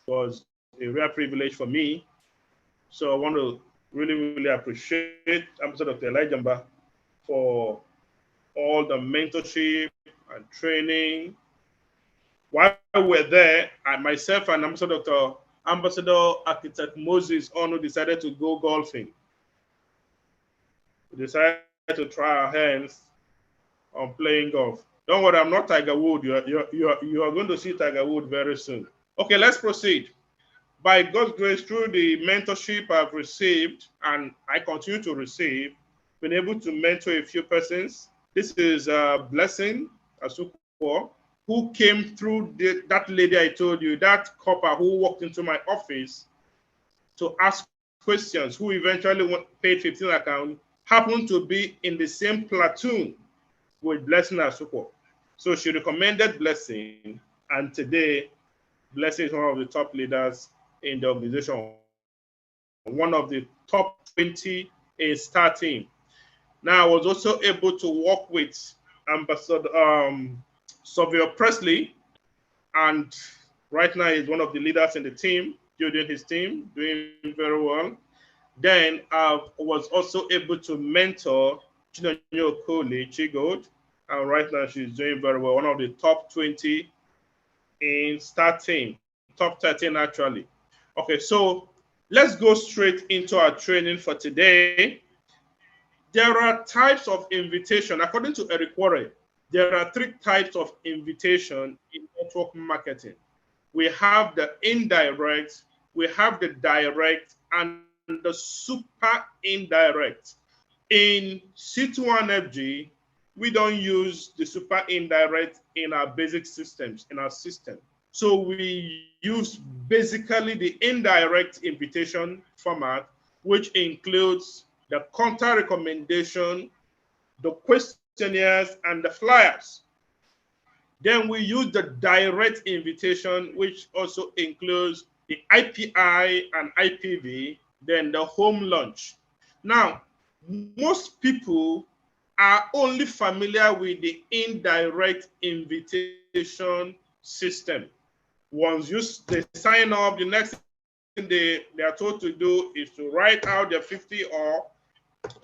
was a rare privilege for me. So I want to really appreciate Ambassador Dr. Elijah for all the mentorship and training. While we're there, myself and Ambassador Architect Moses Ono decided to go golfing. We decided to try our hands on playing golf. Don't worry, I'm not Tiger Wood. You are going to see Tiger Wood very soon. Okay, let's proceed. By God's grace, through the mentorship I've received, and I continue to receive, been able to mentor a few persons. This is a blessing, Asuko, who came through that lady I told you, that copper who walked into my office to ask questions, who eventually paid 15 account, happened to be in the same platoon with Blessing Asuko. So she recommended Blessing, and today, Blessing is one of the top leaders in the organization, one of the top 20 in STAR team. Now, I was also able to work with Ambassador Savio Presley, and right now he's one of the leaders in the team, building his team, doing very well. Then I was also able to mentor Chinonyo Okoli Chigod, and right now she's doing very well, one of the top 20 in STAR team, top 13 actually. Okay, so let's go straight into our training for today. There are types of invitation. According to Eric Warren, there are 3 types of invitation in network marketing. We have the indirect, we have the direct, and the super indirect. In C21FG, we don't use the super indirect in our basic systems, in our system. So we use basically the indirect invitation format, which includes the contact recommendation, the questionnaires, and the flyers. Then we use the direct invitation, which also includes the IPI and IPV, then the home launch. Now, most people are only familiar with the indirect invitation system. Once they sign up, the next thing they are told to do is to write out their 50 or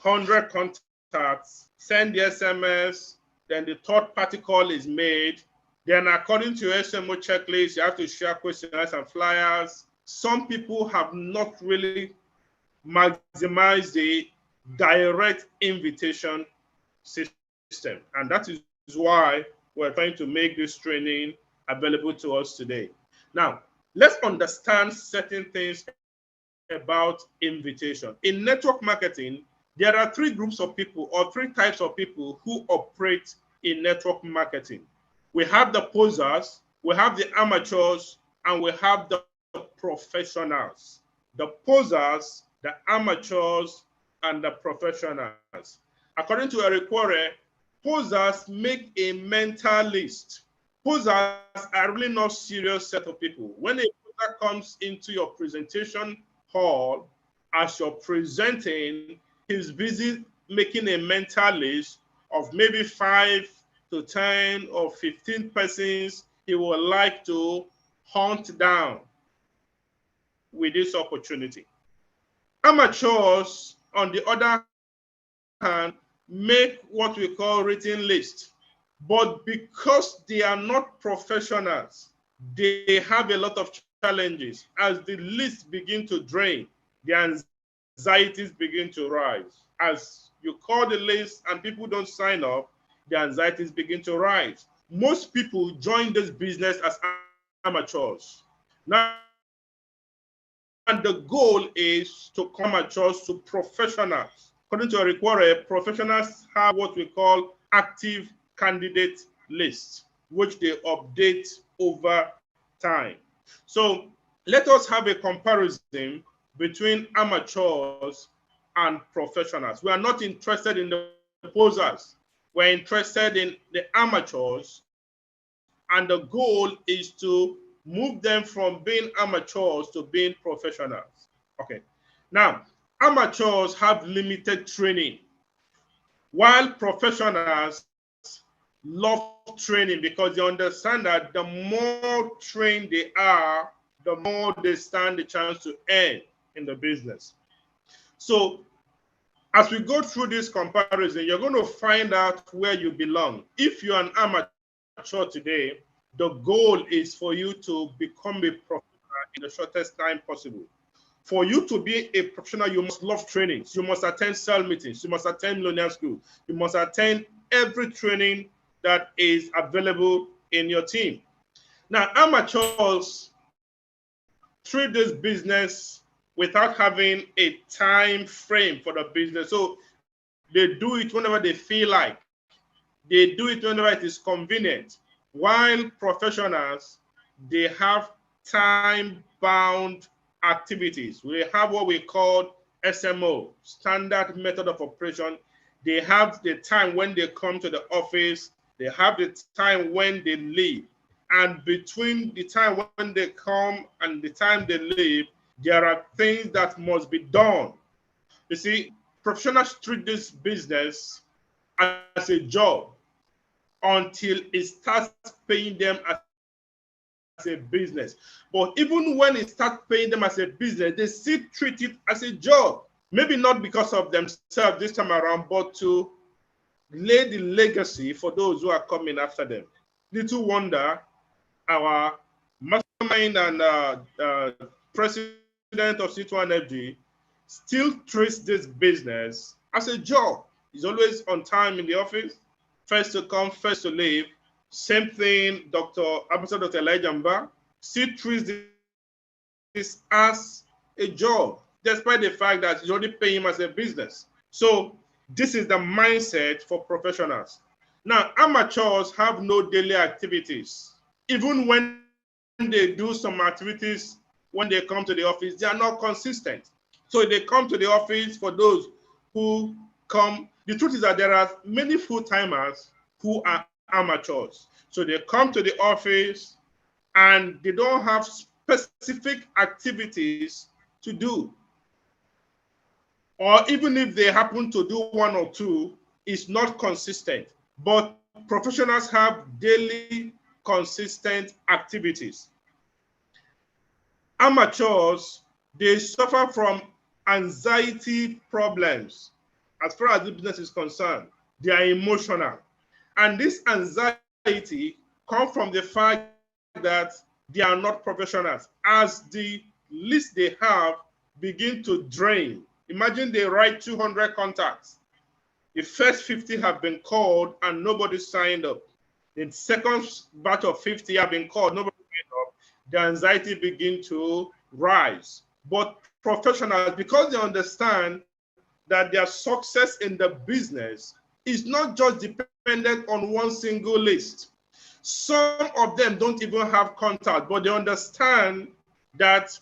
100 contacts, send the SMS, then the third party call is made. Then according to your SMO checklist, you have to share questionnaires and flyers. Some people have not really maximized the direct invitation system. And that is why we're trying to make this training available to us today. Now, let's understand certain things about invitation. In network marketing, there are 3 groups of people or 3 types of people who operate in network marketing. We have the posers, we have the amateurs, and we have the professionals. The posers, the amateurs, and the professionals. According to Eric Warren, posers make a mental list. Posers are really not serious set of people. When a poser comes into your presentation hall, as you're presenting, he's busy making a mental list of maybe 5 to 10 or 15 persons he would like to hunt down with this opportunity. Amateurs, on the other hand, make what we call written lists. But because they are not professionals, they have a lot of challenges. As the lists begin to drain, the anxieties begin to rise. As you call the list and people don't sign up, the anxieties begin to rise. Most people join this business as amateurs. Now, and the goal is to come amateurs to professionals. According to Eric Warren, professionals have what we call active candidate lists, which they update over time. So let us have a comparison between amateurs and professionals. We are not interested in the posers. We're interested in the amateurs, and the goal is to move them from being amateurs to being professionals. Okay. Now, amateurs have limited training, while professionals love training because they understand that the more trained they are, the more they stand the chance to earn in the business. So as we go through this comparison, you're going to find out where you belong. If you're an amateur today, the goal is for you to become a professional in the shortest time possible. For you to be a professional, you must love trainings. You must attend sell meetings. You must attend millionaire school. You must attend every training that is available in your team. Now, amateurs treat this business without having a time frame for the business. So they do it whenever they feel like. They do it whenever it is convenient. While professionals, they have time-bound activities. We have what we call SMO, standard method of operation. They have the time when they come to the office. They have the time when they leave. And between the time when they come and the time they leave, there are things that must be done. You see, professionals treat this business as a job until it starts paying them as a business. But even when it starts paying them as a business, they still treat it as a job. Maybe not because of themselves this time around, but to lay the legacy for those who are coming after them. Little wonder our mastermind and president of C2 Energy still treats this business as a job. He's always on time in the office, first to come, first to leave. Same thing, Ambassador Dr. Elijah Mba still treats this as a job, despite the fact that he's already paying him as a business. So this is the mindset for professionals. Now, amateurs have no daily activities. Even when they do some activities, when they come to the office, they are not consistent. So they come to the office. For those who come, the truth is that there are many full-timers who are amateurs. So they come to the office and they don't have specific activities to do. Or even if they happen to do one or two, it's not consistent. But professionals have daily consistent activities. Amateurs, they suffer from anxiety problems. As far as the business is concerned, they are emotional. And this anxiety comes from the fact that they are not professionals. As the list they have begin to drain, imagine they write 200 contacts. The first 50 have been called and nobody signed up. The second batch of 50 have been called, nobody signed up. The anxiety begins to rise. But professionals, because they understand that their success in the business is not just dependent on one single list. Some of them don't even have contact, but they understand that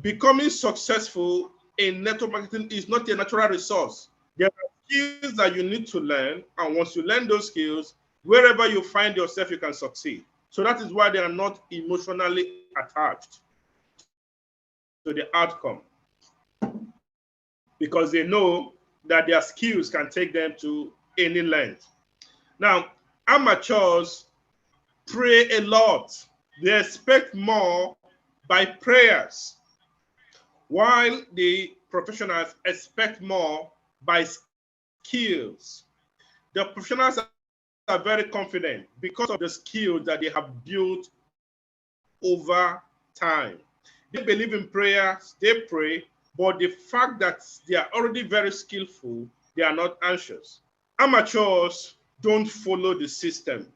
becoming successful in network marketing is not a natural resource. There are skills that you need to learn, and once you learn those skills, wherever you find yourself, you can succeed. So that is why they are not emotionally attached to the outcome, because they know that their skills can take them to any length. Now, amateurs pray a lot. They expect more by prayers, while the professionals expect more by skills. The professionals are very confident because of the skills that they have built over time. They believe in prayers, they pray, but the fact that they are already very skillful, they are not anxious. Amateurs don't follow the system.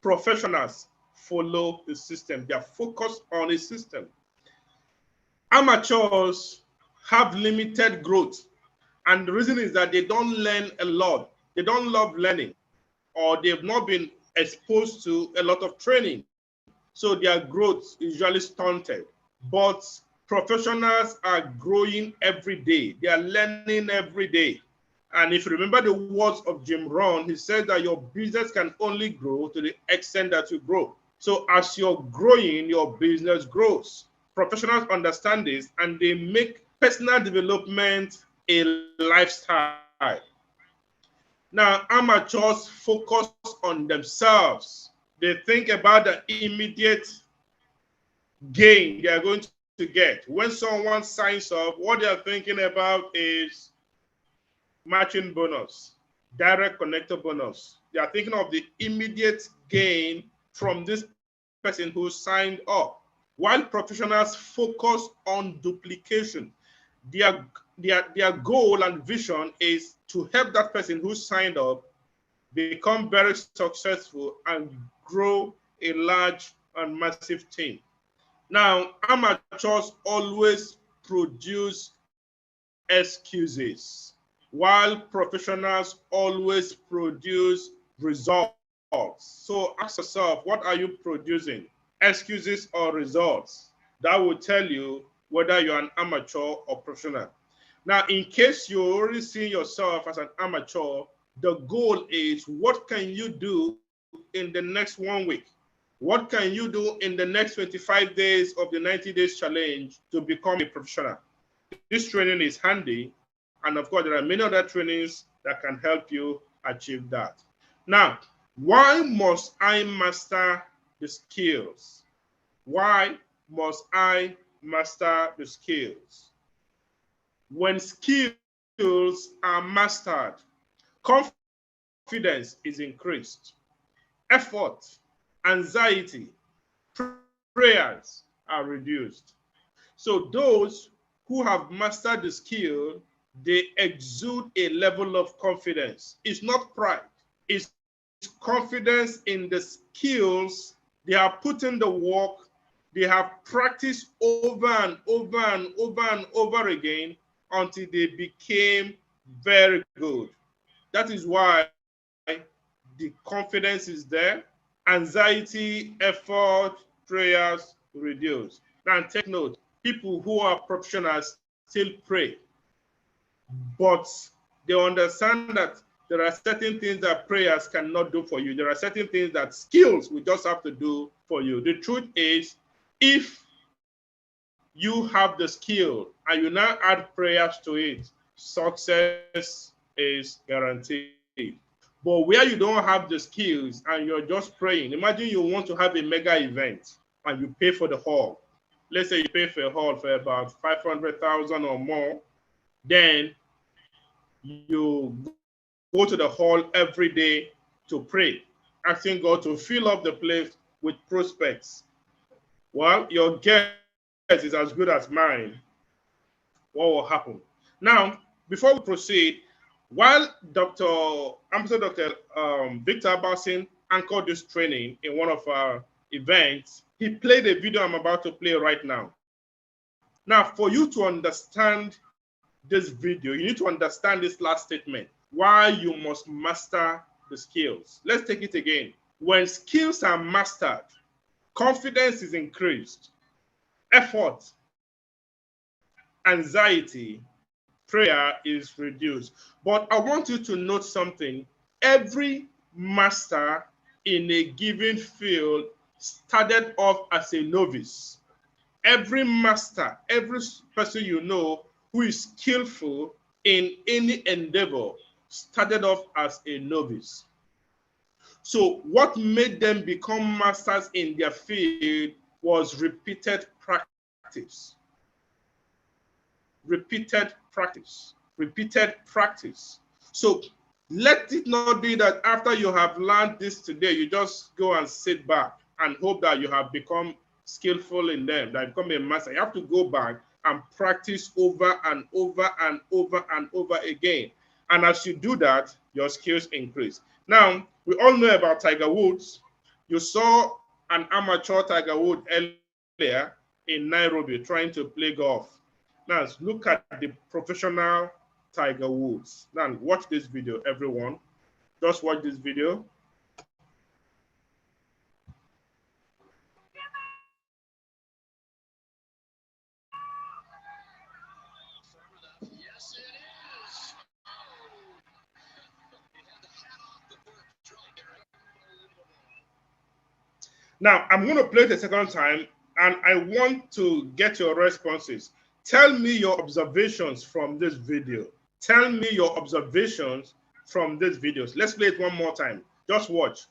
Professionals follow the system. They are focused on a system. Amateurs have limited growth. And the reason is that they don't learn a lot. They don't love learning, or they've not been exposed to a lot of training. So their growth is usually stunted. But professionals are growing every day. They are learning every day. And if you remember the words of Jim Rohn, he said that your business can only grow to the extent that you grow. So as you're growing, your business grows. Professionals understand this, and they make personal development a lifestyle. Now, amateurs focus on themselves. They think about the immediate gain they are going to get. When someone signs up, what they are thinking about is matching bonus, direct connector bonus. They are thinking of the immediate gain from this person who signed up. While professionals focus on duplication, their goal and vision is to help that person who signed up become very successful and grow a large and massive team. Now, amateurs always produce excuses, while professionals always produce results. So ask yourself, what are you producing? Excuses or results? That will tell you whether you're an amateur or professional. Now, in case you already see yourself as an amateur, the goal is what can you do in the next 1 week? What can you do in the next 25 days of the 90 days challenge to become a professional? This training is handy. And of course, there are many other trainings that can help you achieve that. Now, why must I master the skills? Why must I master the skills? When skills are mastered, confidence is increased. Effort, anxiety, prayers are reduced. So those who have mastered the skill, they exude a level of confidence. It's not pride. It's confidence in the skills. They are putting the work. They have practiced over and over and over and over again until they became very good. That is why the confidence is there. Anxiety, effort, prayers reduce. Now take note, people who are professionals still pray, but they understand that there are certain things that prayers cannot do for you. There are certain things that skills will just have to do for you. The truth is, if you have the skill and you now add prayers to it, success is guaranteed. But where you don't have the skills and you're just praying, imagine you want to have a mega event and you pay for the hall. Let's say you pay for a hall for about 500,000 or more. Then you go to the hall every day to pray, asking God to fill up the place with prospects. Well, your guess is as good as mine. What will happen? Now, before we proceed, while Ambassador Dr. Victor Abbasin anchored this training in one of our events, he played a video I'm about to play right now. Now, for you to understand this video, you need to understand this last statement, why you must master the skills. Let's take it again. When skills are mastered, confidence is increased, effort, anxiety, prayer is reduced. But I want you to note something. Every master in a given field started off as a novice. Every master, every person you know who is skillful in any endeavor started off as a novice. So what made them become masters in their field was repeated practice. Repeated practice. Repeated practice. So let it not be that after you have learned this today, you just go and sit back and hope that you have become skillful in them, that you become a master. You have to go back and practice over and over and over and over again. And as you do that, your skills increase. Now, we all know about Tiger Woods. You saw an amateur Tiger Woods earlier in Nairobi trying to play golf. Now, look at the professional Tiger Woods. Now, watch this video, everyone. Just watch this video. Now, I'm going to play it a second time, and I want to get your responses. Tell me your observations from this video. Tell me your observations from these videos. Let's play it one more time. Just watch.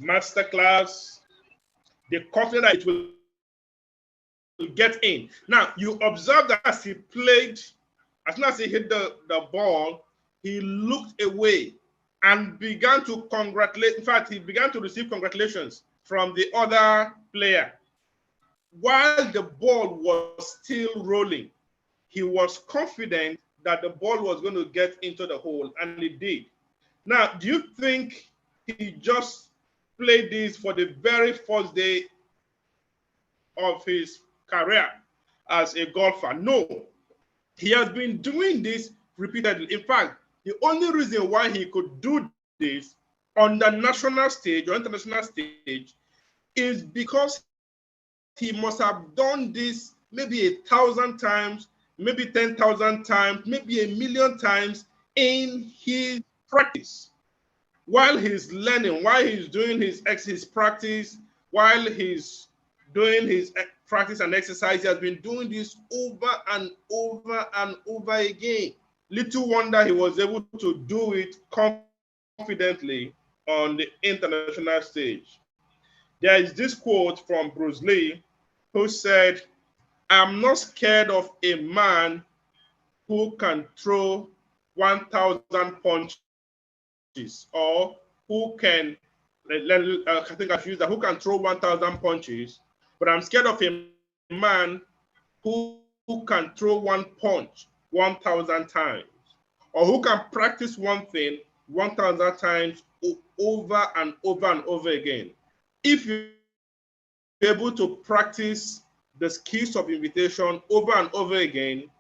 masterclass, the confidence that it will get in. Now, you observe that as he played, as soon as he hit the ball, he looked away and began to congratulate. In fact, he began to receive congratulations from the other player. While the ball was still rolling, he was confident that the ball was going to get into the hole, and it did. Now, do you think he just played this for the very first day of his career as a golfer? No. He has been doing this repeatedly. In fact, the only reason why he could do this on the national stage or international stage is because he must have done this maybe 1,000 times, maybe 10,000 times, maybe 1,000,000 times in his practice. While he's learning, while he's doing his practice, while he's doing his practice and exercise, he has been doing this over and over and over again. Little wonder he was able to do it confidently on the international stage. There is this quote from Bruce Lee who said, "I'm not scared of a man who can throw 1,000 punches, or who can, I think I've used that, who can throw 1,000 punches, but I'm scared of a man who can throw one punch 1,000 times, or who can practice one thing 1,000 times over and over and over again. If you're able to practice the skills of invitation over and over again,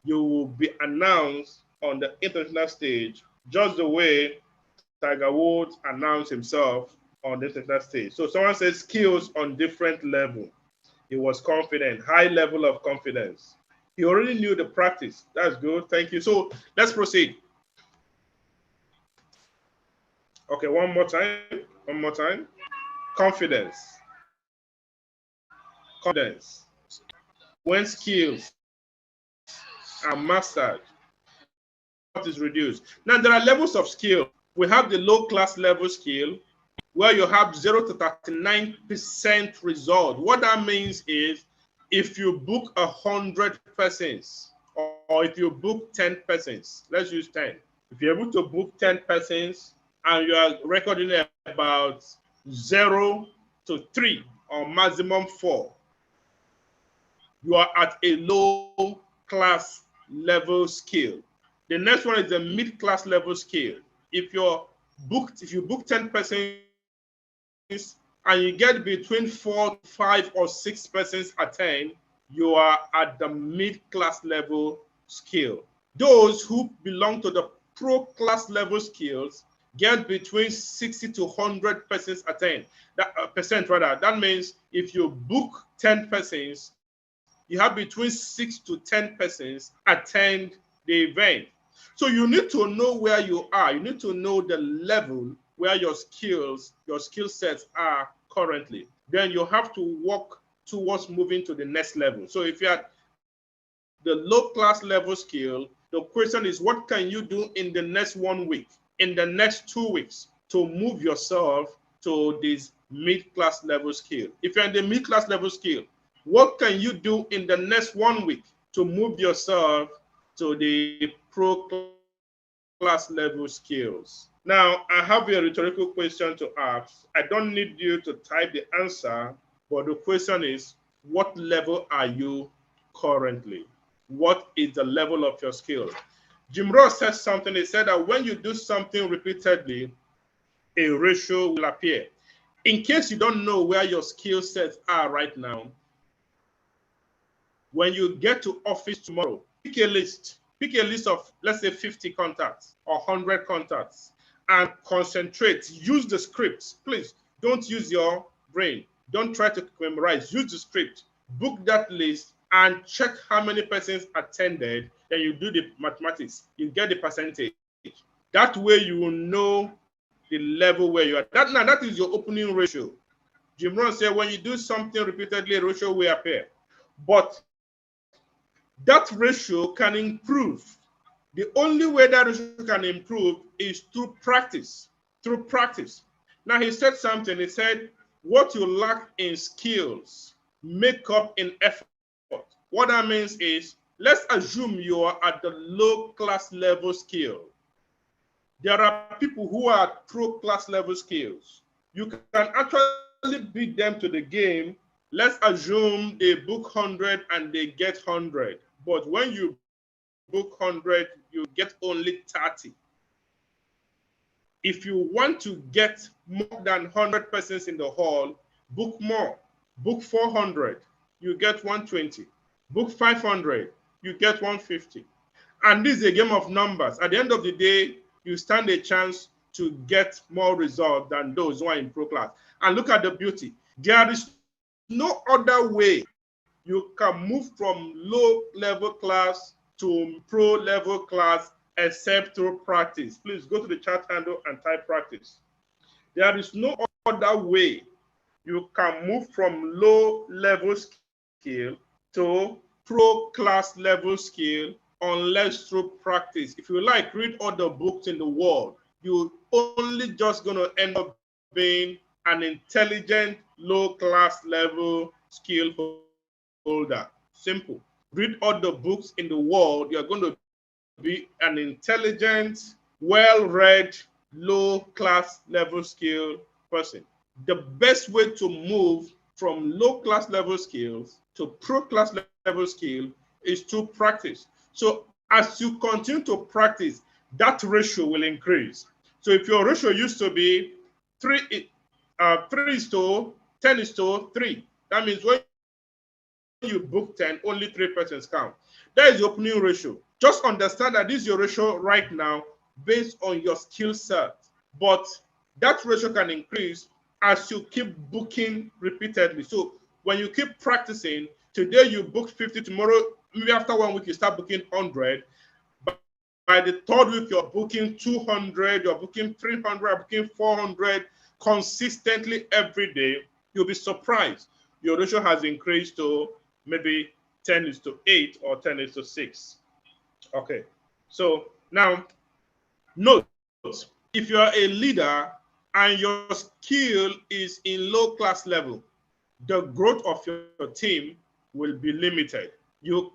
you will be announced on the international stage just the way Tiger Woods announced himself on the international stage." So someone says skills on different level. He was confident, high level of confidence. He already knew the practice. That's good. Thank you. So let's proceed. Okay, one more time. One more time. Confidence. Confidence. When skills are mastered, what is reduced. Now, there are levels of skill. We have the low class level skill, where you have 0 to 39% result. What that means is, if you book 100 persons, or if you book 10 persons, let's use 10. If you're able to book 10 persons and you are recording about 0 to 3 or maximum 4, you are at a low class level skill. The next one is the mid-class level skill. If you book 10 persons and you get between 4, 5, or 6 persons attend, you are at the mid-class level skill. Those who belong to the pro-class level skills get between 60 to 100 persons attend. That means if you book 10 persons, you have between 6 to 10 persons attend the event. So you need to know where you are. You need to know the level where your skill sets are currently. Then you have to work towards moving to the next level. So if you're at the low class level skill, the question is, what can you do in the next 1 week, in the next 2 weeks, to move yourself to this mid-class level skill? If you're in the mid-class level skill, what can you do in the next 1 week to move yourself to the pro-class level skills? Now, I have a rhetorical question to ask. I don't need you to type the answer, but the question is, what level are you currently? What is the level of your skill? Jim Ross said something. He said that when you do something repeatedly, a ratio will appear. In case you don't know where your skill sets are right now, when you get to office tomorrow, pick a list of, let's say, 50 contacts or 100 contacts, and concentrate. Use the scripts. Please don't use your brain. Don't try to memorize. Use the script. Book that list and check how many persons attended. Then you do the mathematics. You get the percentage. That way you will know the level where you are. That is your opening ratio. Jim Rohn said when you do something repeatedly, a ratio will appear. But that ratio can improve. The only way that ratio can improve is through practice. Through practice. Now he said something. He said, what you lack in skills, make up in effort. What that means is, let's assume you are at the low class level skill. There are people who are pro class level skills. You can actually beat them to the game. Let's assume they book 100 and they get 100. But when you book 100, you get only 30. If you want to get more than 100 persons in the hall, book more. Book 400, you get 120. Book 500, you get 150. And this is a game of numbers. At the end of the day, you stand a chance to get more results than those who are in pro class. And look at the beauty. There is no other way you can move from low level class to pro level class except through practice. Please go to the chat handle and type practice. There is no other way you can move from low level skill to pro class level skill unless through practice. If you like, read all the books in the world. You're only just going to end up being an intelligent low class level skill holder. Simple. Read all the books in the world. You're going to be an intelligent, well-read, low-class level skill person. The best way to move from low-class level skills to pro-class level skill is to practice. So as you continue to practice, that ratio will increase. So if your ratio used to be 3 is to 10 is to 3, that means when you book 10, only 3 persons count. That is the opening ratio. Just understand that this is your ratio right now based on your skill set. But that ratio can increase as you keep booking repeatedly. So when you keep practicing, today you book 50, tomorrow, maybe after 1 week, you start booking 100. By the 3rd week, you're booking 200, you're booking 300, you're booking 400 consistently every day. You'll be surprised. Your ratio has increased to maybe 10 is to 8 or 10 is to 6. Okay, so now note, if you are a leader and your skill is in low class level, the growth of your team will be limited. You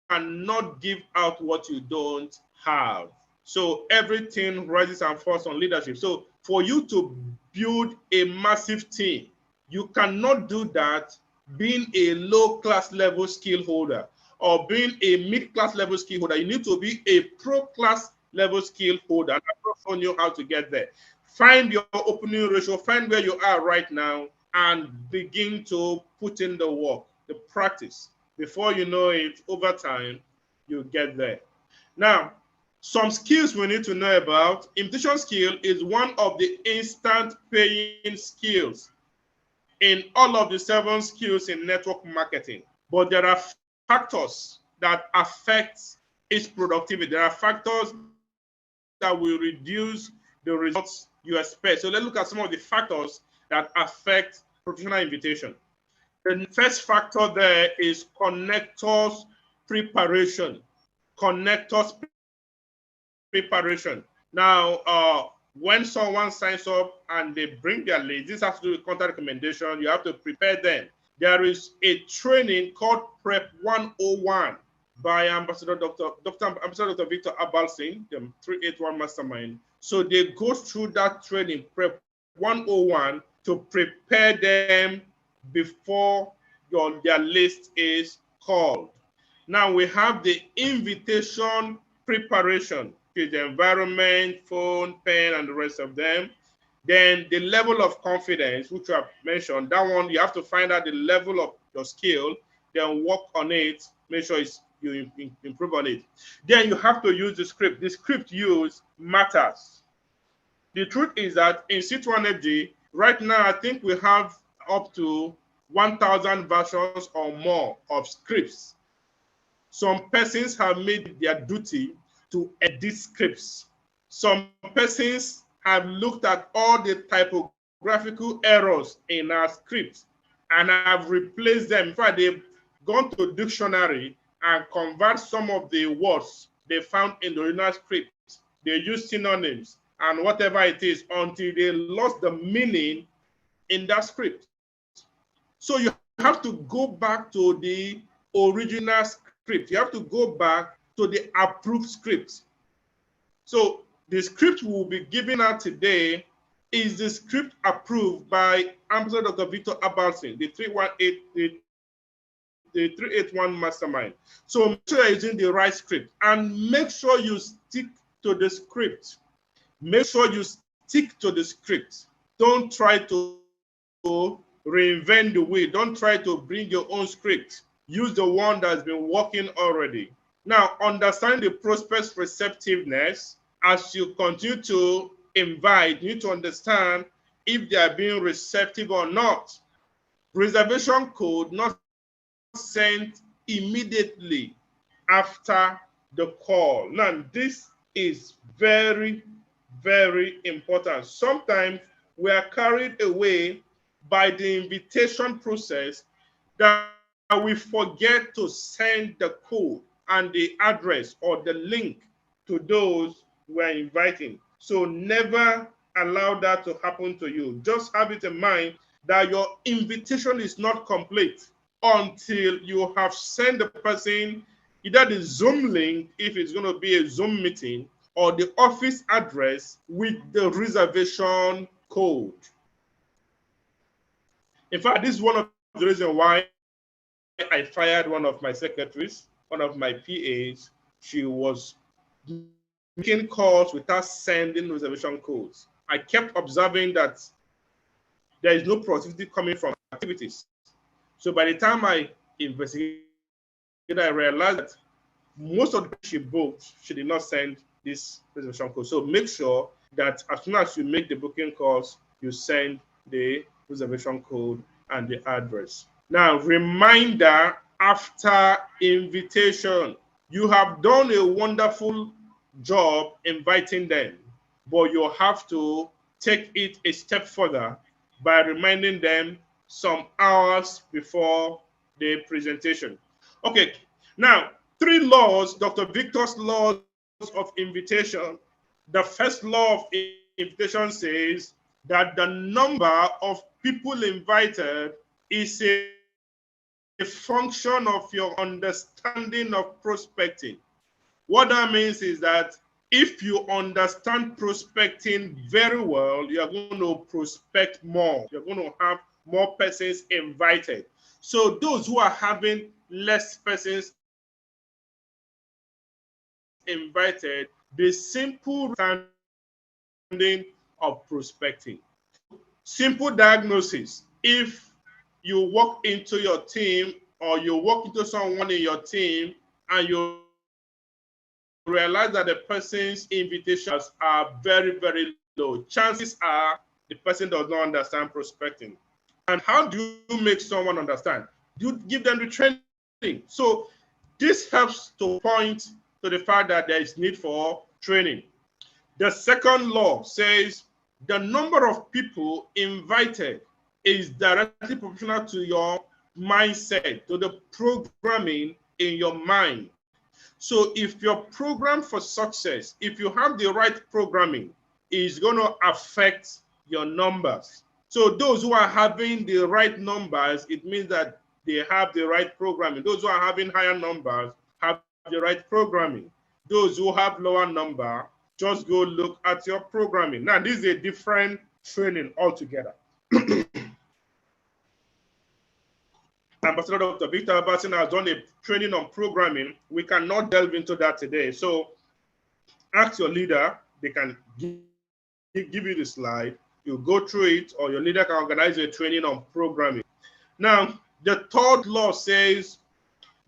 cannot give out what you don't have. So everything rises and falls on leadership. So for you to build a massive team, you cannot do that being a low class level skill holder or being a mid-class level skill holder. You need to be a pro-class level skill holder. And I'm not showing you how to get there. Find your opening ratio, find where you are right now, and begin to put in the work, the practice. Before you know it, over time, you get there. Now, some skills we need to know about. Invitation skill is one of the instant paying skills in all of the 7 skills in network marketing. But there are factors that affect its productivity. There are factors that will reduce the results you expect. So let's look at some of the factors that affect professional invitation. The first factor there is connectors preparation. Connectors preparation. Now, when someone signs up and they bring their leads, this has to do with contact recommendation. You have to prepare them. There is a training called Prep 101 by Ambassador Dr. Victor Abalsing, the 381 Mastermind. So they go through that training, Prep 101, to prepare them before their list is called. Now we have the invitation preparation, which is the environment, phone, pen, and the rest of them. Then the level of confidence, which I have mentioned, that one you have to find out the level of your skill, then work on it, make sure you improve on it. Then you have to use the script. The script used matters. The truth is that in C200G, right now, I think we have up to 1,000 versions or more of scripts. Some persons have made their duty to edit scripts. Some persons have looked at all the typographical errors in our script and have replaced them. In fact, they've gone to dictionary and convert some of the words they found in the original script. They use synonyms and whatever it is until they lost the meaning in that script. So you have to go back to the original script. You have to go back to the approved script. So the script we'll be giving out today is the script approved by Ambassador Dr. Victor Abalson, the 381 mastermind. So make sure you're using the right script and make sure you stick to the script. Make sure you stick to the script. Don't try to reinvent the wheel. Don't try to bring your own script. Use the one that's been working already. Now, understand the prospect's receptiveness. As you continue to invite, you need to understand if they are being receptive or not. Reservation code not sent immediately after the call. Now, this is very, very important. Sometimes we are carried away by the invitation process that we forget to send the code and the address or the link to those we're inviting. So never allow that to happen to you. Just have it in mind that your invitation is not complete until you have sent the person either the Zoom link, if it's going to be a Zoom meeting, or the office address with the reservation code. In fact, this is one of the reasons why I fired one of my secretaries, one of my PAs. She was making calls without sending reservation codes. I kept observing that there is no productivity coming from activities. So by the time I investigated, I realized that most of the people she booked, she did not send this reservation code. So make sure that as soon as you make the booking calls, you send the reservation code and the address. Now, reminder after invitation. You have done a wonderful job inviting them, but you have to take it a step further by reminding them some hours before the presentation. Okay, now 3 laws, Dr. Victor's laws of invitation. The first law of invitation says that the number of people invited is a function of your understanding of prospecting. What that means is that if you understand prospecting very well, you are going to prospect more. You're going to have more persons invited. So those who are having less persons invited, the simple understanding of prospecting. Simple diagnosis. If you walk into your team or you walk into someone in your team and you realize that the person's invitations are very, very low, chances are the person does not understand prospecting. And how do you make someone understand? You give them the training. So this helps to point to the fact that there is need for training. The second law says the number of people invited is directly proportional to your mindset, to the programming in your mind. So if you're programmed for success, if you have the right programming, it's going to affect your numbers. So those who are having the right numbers, it means that they have the right programming. Those who are having higher numbers have the right programming. Those who have lower number, just go look at your programming. Now, this is a different training altogether. Ambassador Dr. Victor Abalson has done a training on programming. We cannot delve into that today. So ask your leader, they can give you the slide. You go through it, or your leader can organize a training on programming. Now, the third law says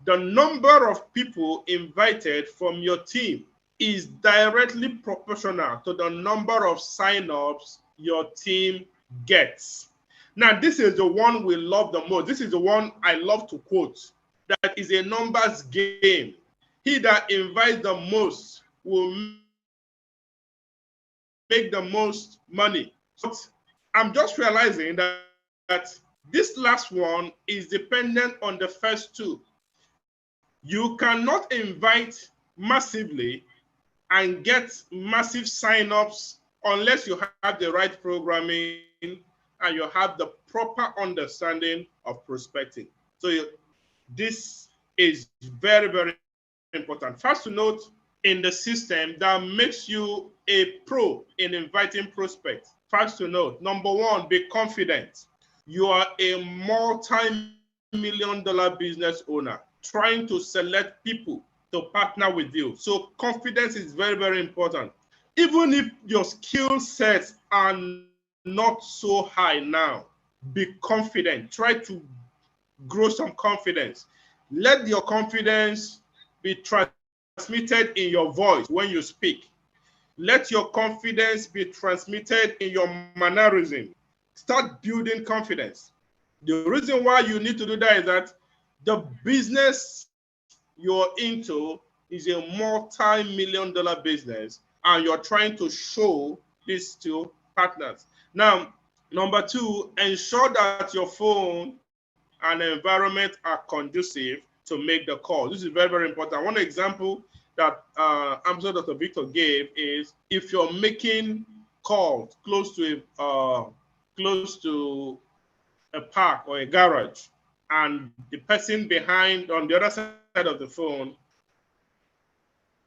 the number of people invited from your team is directly proportional to the number of sign-ups your team gets. Now, this is the one we love the most. This is the one I love to quote. That is a numbers game. He that invites the most will make the most money. But I'm just realizing that this last one is dependent on the first two. You cannot invite massively and get massive sign-ups unless you have the right programming and you have the proper understanding of prospecting. So this is very, very important. First to note in the system that makes you a pro in inviting prospects. First to note, number one, be confident. You are a multi-million-dollar business owner trying to select people to partner with you. So confidence is very, very important. Even if your skill sets are not so high now, be confident. Try to grow some confidence. Let your confidence be transmitted in your voice when you speak. Let your confidence be transmitted in your mannerism. Start building confidence. The reason why you need to do that is that the business you're into is a multi-million-dollar business, and you're trying to show this to partners. Now, number two, ensure that your phone and environment are conducive to make the call. This is very, very important. One example that Ambassador Dr. Victor gave is if you're making calls close to a park or a garage, and the person behind on the other side of the phone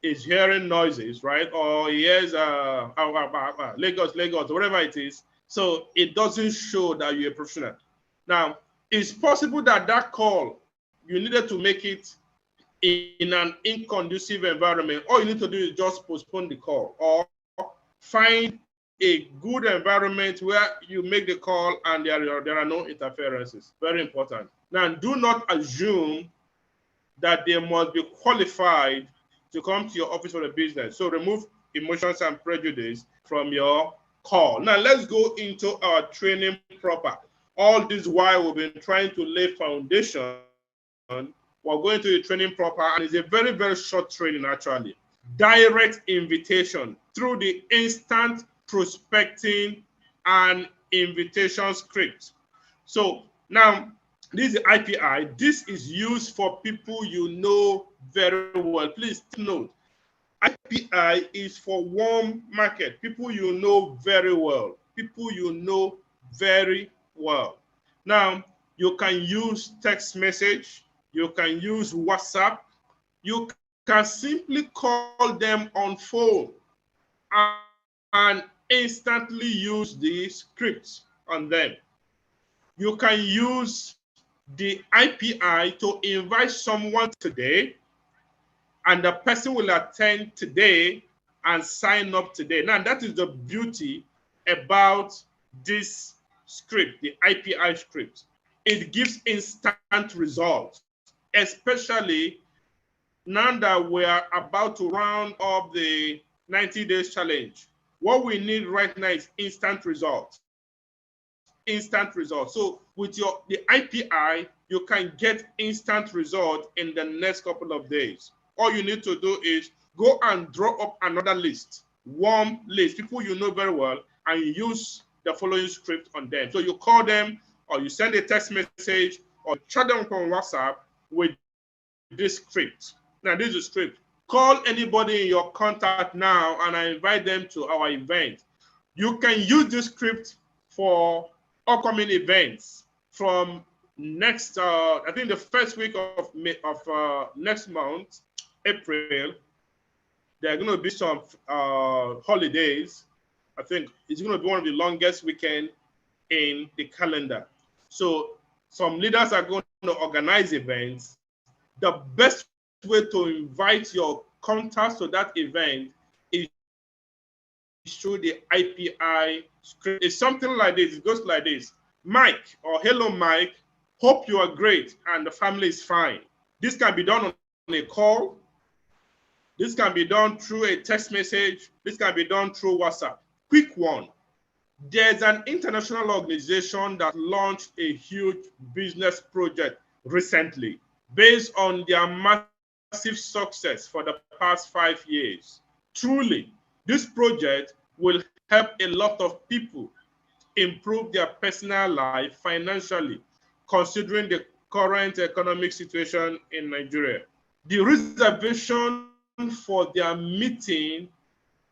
is hearing noises, right? Or he hears Lagos, Lagos, whatever it is. So it doesn't show that you're a professional. Now, it's possible that that call, you needed to make it in an inconducive environment. All you need to do is just postpone the call or find a good environment where you make the call and there are no interferences. Very important. Now, do not assume that they must be qualified to come to your office for the business. So remove emotions and prejudice from your call. Now, let's go into our training proper. All this while we've been trying to lay foundation, we're going to the training proper, and it's a very, very short training actually. Direct invitation through the instant prospecting and invitation script. So now, this is the IPI. This is used for people you know very well. Please note, IPI is for warm market, people you know very well, people you know very well. Now, you can use text message, you can use WhatsApp, you can simply call them on phone and instantly use the scripts on them. You can use the IPI to invite someone today, and the person will attend today and sign up today. Now, that is the beauty about this script, the IPI script. It gives instant results, especially now that we are about to round up the 90 days challenge. What we need right now is instant results. Instant results. So with the IPI, you can get instant results in the next couple of days. All you need to do is go and draw up another list, warm list, people you know very well, and use the following script on them. So you call them, or you send a text message, or chat them on WhatsApp with this script. Now, this is a script. Call anybody in your contact now, and I invite them to our event. You can use this script for upcoming events from next, I think the first week of next month, April. There are going to be some holidays. I think it's going to be one of the longest weekends in the calendar. So some leaders are going to organize events. The best way to invite your contacts to that event is through the IPI script. It's something like this. It goes like this. Mike, or hello, Mike. Hope you are great and the family is fine. This can be done on a call. This can be done through a text message. This can be done through WhatsApp. Quick one. There's an international organization that launched a huge business project recently based on their massive success for the past 5 years. Truly, this project will help a lot of people improve their personal life financially, considering the current economic situation in Nigeria. The reservation for their meeting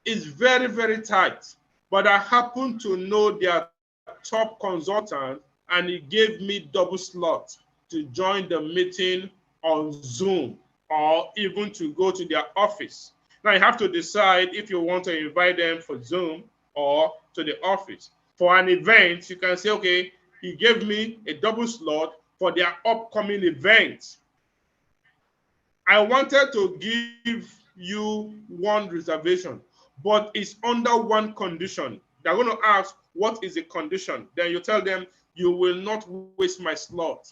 is very, very tight. but I happen to know their top consultant, and he gave me double slot to join the meeting on Zoom or even to go to their office. Now you have to decide if you want to invite them for Zoom or to the office. For an event, you can say, okay, he gave me a double slot for their upcoming event. I wanted to give you one reservation, but it's under one condition. They're going to ask, what is the condition? Then you tell them, you will not waste my slot.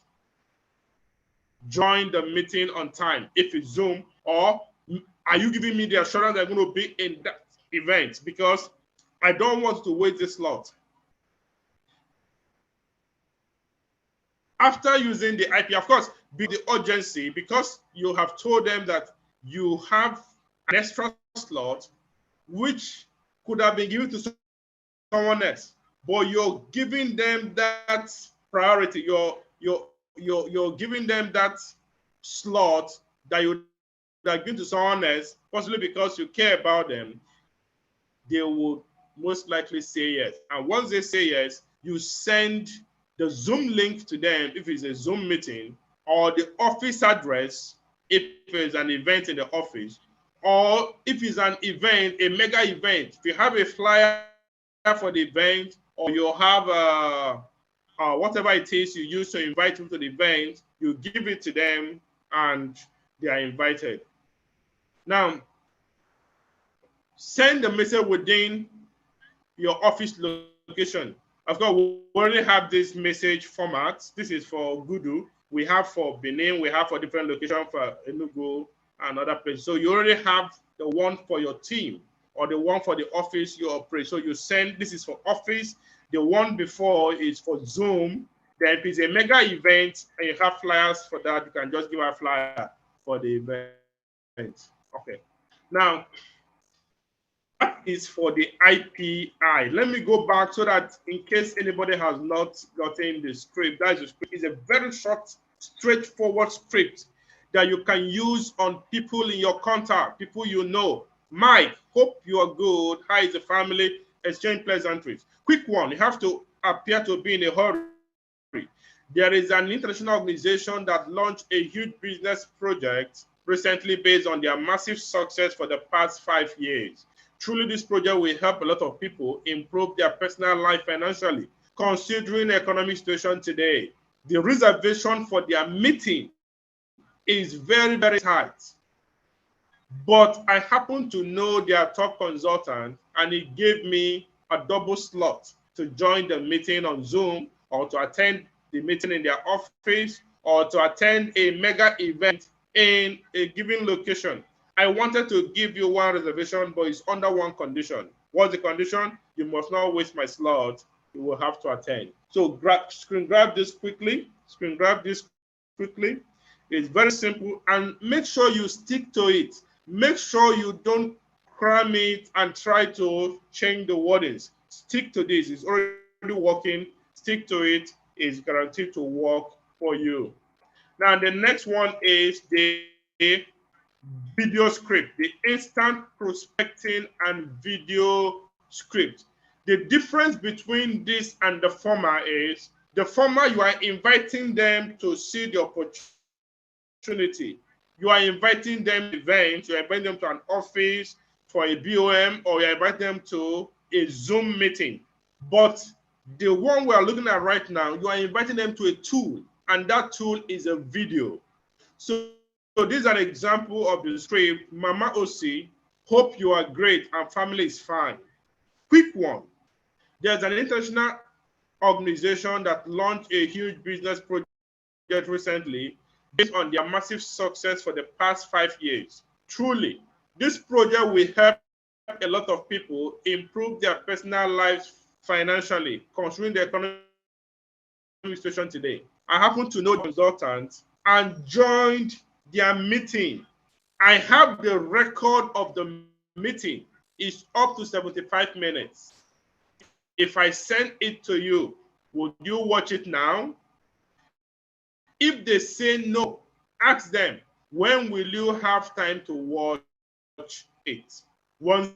Join the meeting on time if it's Zoom, or are you giving me the assurance that I'm going to be in that event? Because I don't want to waste this slot. After using the IP, of course, be the urgency, because you have told them that you have an extra slot which could have been given to someone else, but you're giving them that priority. You're giving them that slot that you have given to someone else, possibly because you care about them. They will most likely say yes. And once they say yes, you send the Zoom link to them if it's a Zoom meeting, or the office address if it's an event in the office, or if it's an event, a mega event. If you have a flyer for the event, or you have whatever it is you use to invite them to the event, you give it to them and they are invited. Now, send the message within your office location. Of course, we already have this message format. This is for Gudu. We have for Benin. We have for different locations for Enugu and other places. So you already have the one for your team or the one for the office you operate. So you send, this is for office. The one before is for Zoom. Then if it's a mega event and you have flyers for that, you can just give a flyer for the event. Okay. Now, that is for the IPI. Let me go back so that in case anybody has not gotten the script, that is the script. It's a very short, straightforward script that you can use on people in your contact, people you know. Mike, hope you are good. How is the family? Exchange pleasantries. Quick one, you have to appear to be in a hurry. There is an international organization that launched a huge business project recently based on their massive success for the past 5 years. Truly, this project will help a lot of people improve their personal life financially, considering the economic situation today. The reservation for their meeting is very, very tight. But I happen to know their top consultant, and he gave me a double slot to join the meeting on Zoom, or to attend the meeting in their office, or to attend a mega event in a given location. I wanted to give you one reservation, but it's under one condition. What's the condition? You must not waste my slot. You will have to attend. So screen grab this quickly. Screen grab this quickly. It's very simple, and make sure you stick to it. Make sure you don't cram it and try to change the wordings. Stick to this. It's already working. Stick to it. It's guaranteed to work for you. Now, the next one is the video script, the instant prospecting and video script. The difference between this and the former is the former, you are inviting them to see the opportunity. You are inviting them to events, you are inviting them to an office for a BOM, or you are inviting them to a Zoom meeting. But the one we are looking at right now, you are inviting them to a tool, and that tool is a video. So this is an example of the script. Mama OC, hope you are great and family is fine. Quick one. There's an international organization that launched a huge business project recently based on their massive success for the past 5 years. Truly, this project will help a lot of people improve their personal lives financially, considering the economic situation today. I happen to know consultants and joined their meeting. I have the record of the meeting. It's up to 75 minutes. If I send it to you, would you watch it now? If they say no, ask them, when will you have time to watch it? Once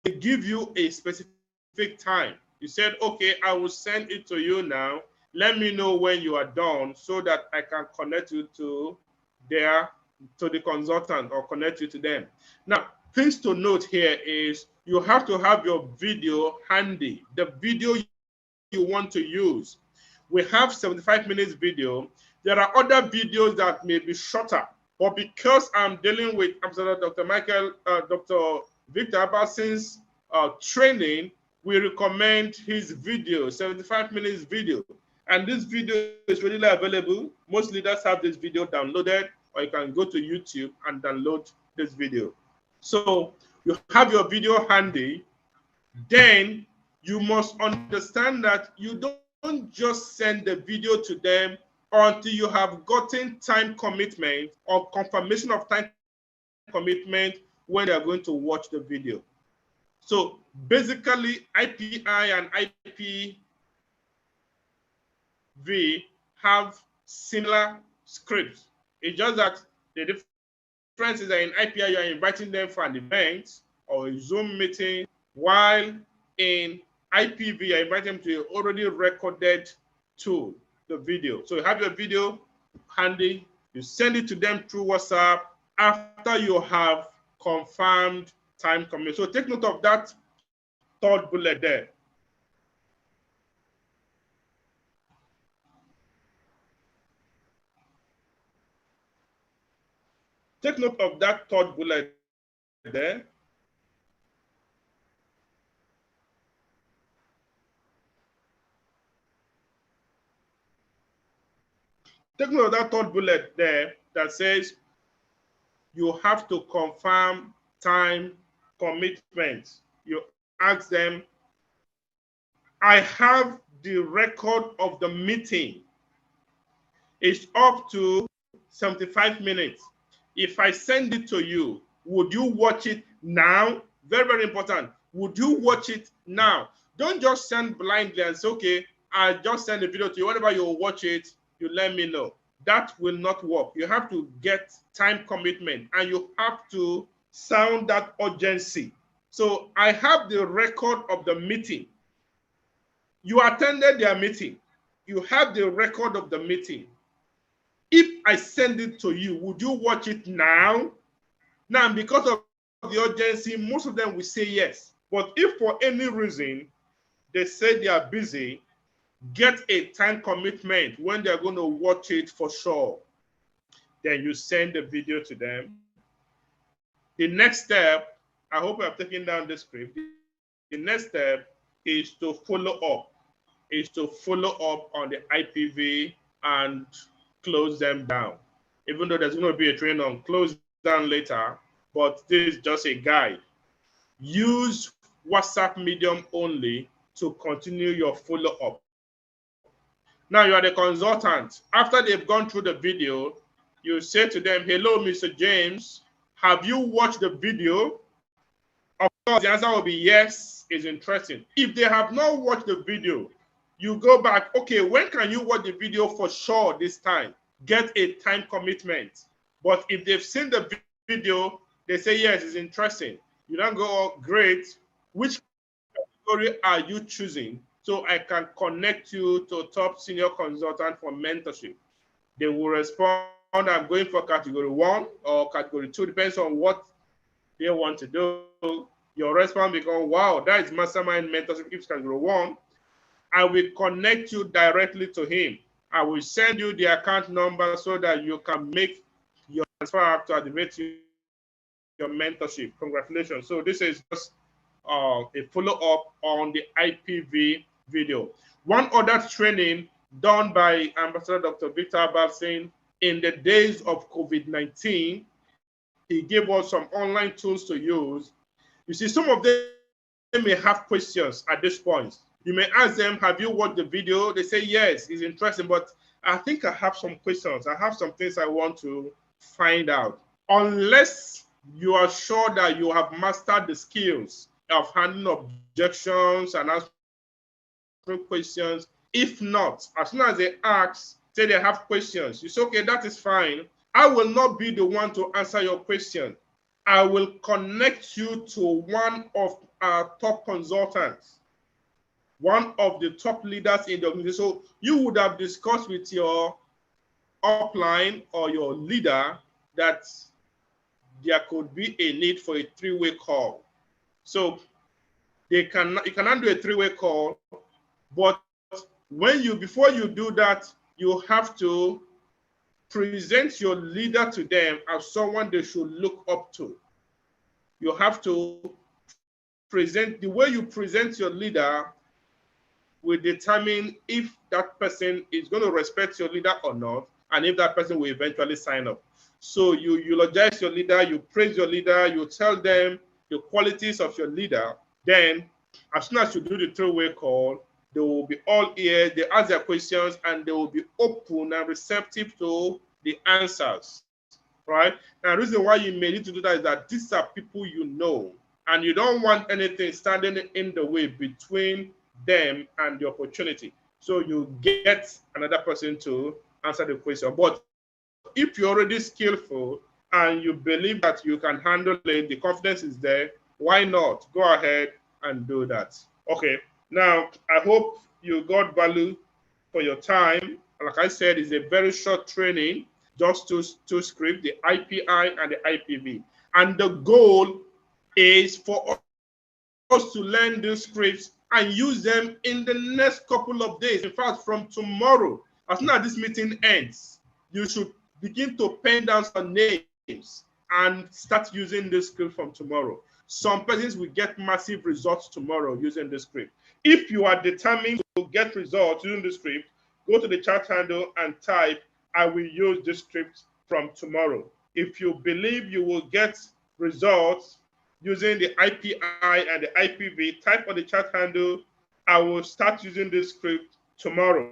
they give you a specific specific time. You said, okay, I will send it to you now. Let me know when you are done so that I can connect you to the consultant or connect you to them. Now, things to note here is you have to have your video handy, the video you want to use. We have 75 minutes video. There are other videos that may be shorter, but because I'm dealing with Ambassador Dr. Victor Abbasin's training, we recommend his video, 75 minutes video. And this video is readily available. Most leaders have this video downloaded, or you can go to YouTube and download this video. So you have your video handy. Then you must understand that you don't just send the video to them until you have gotten time commitment or confirmation of time commitment when they are going to watch the video. So basically, IPI and IPv have similar scripts. It's just that the difference is that in IPI, you are inviting them for an event or a Zoom meeting, while in IPv, you invite them to an already recorded tool, the video. So you have your video handy, you send it to them through WhatsApp after you have confirmed time commitment. So take note of that third bullet there. Take note of that third bullet there. Take note of that third bullet there that says you have to confirm time commitment. You ask them, I have the record of the meeting. It's up to 75 minutes. If I send it to you, would you watch it now? Very, very important. Would you watch it now? Don't just send blindly and say, okay, I'll just send the video to you. Whenever you watch it, you let me know. That will not work. You have to get time commitment and you have to sound that urgency. So I have the record of the meeting. You attended their meeting. You have the record of the meeting. If I send it to you, would you watch it now? Now, because of the urgency, most of them will say yes. But if for any reason they say they are busy, get a time commitment when they're going to watch it for sure. Then you send the video to them. The next step, I hope I've taken down the script. The next step is to follow up. On the IPv and close them down. Even though there's going to be a training on close down later, but this is just a guide. Use WhatsApp medium only to continue your follow-up. Now you are the consultant. After they've gone through the video, you say to them, hello, Mr. James, have you watched the video? Of course, the answer will be yes, it's interesting. If they have not watched the video, you go back, okay, when can you watch the video for sure this time? Get a time commitment. But if they've seen the video, they say, yes, it's interesting. You don't go, oh, great. Which category are you choosing so I can connect you to a top senior consultant for mentorship? They will respond, I'm going for category 1 or category 2, depends on what they want to do. Your response becomes, wow, that is mastermind mentorship if category 1. I will connect you directly to him. I will send you the account number so that you can make your transfer to activate your mentorship. Congratulations. So this is just a follow-up on the IPv video. One other training done by Ambassador Dr. Victor Abbasin in the days of COVID-19, he gave us some online tools to use. You see, some of them may have questions at this point. You may ask them, have you watched the video? They say, yes, it's interesting, but I think I have some questions. I have some things I want to find out. Unless you are sure that you have mastered the skills of handling objections and answering questions. If not, as soon as they ask, say they have questions, you say, okay, that is fine. I will not be the one to answer your question. I will connect you to one of our top consultants. one of the top leaders in the organization. So you would have discussed with your upline or your leader that there could be a need for a three-way call. So you cannot do a three-way call, but before you do that, you have to present your leader to them as someone they should look up to. You have to present, the way you present your leader will determine if that person is going to respect your leader or not, and if that person will eventually sign up. So you eulogize your leader, you praise your leader, you tell them the qualities of your leader. Then, as soon as you do the three-way call, they will be all ears, they ask their questions, and they will be open and receptive to the answers, right? And the reason why you may need to do that is that these are people you know, and you don't want anything standing in the way between them and the opportunity. So you get another person to answer the question. But if you're already skillful and you believe that you can handle it, the confidence is there, why not? Go ahead and do that. Okay, now I hope you got value for your time. Like I said, it's a very short training, just two scripts, the IPI and the IPV. And the goal is for us to learn these scripts and use them in the next couple of days. In fact, from tomorrow, as soon as this meeting ends, you should begin to pen down some names and start using this script from tomorrow. Some persons will get massive results tomorrow using this script. If you are determined to get results using the script, go to the chat handle and type, I will use this script from tomorrow. If you believe you will get results using the IPI and the IPV, type on the chat handle, I will start using this script tomorrow.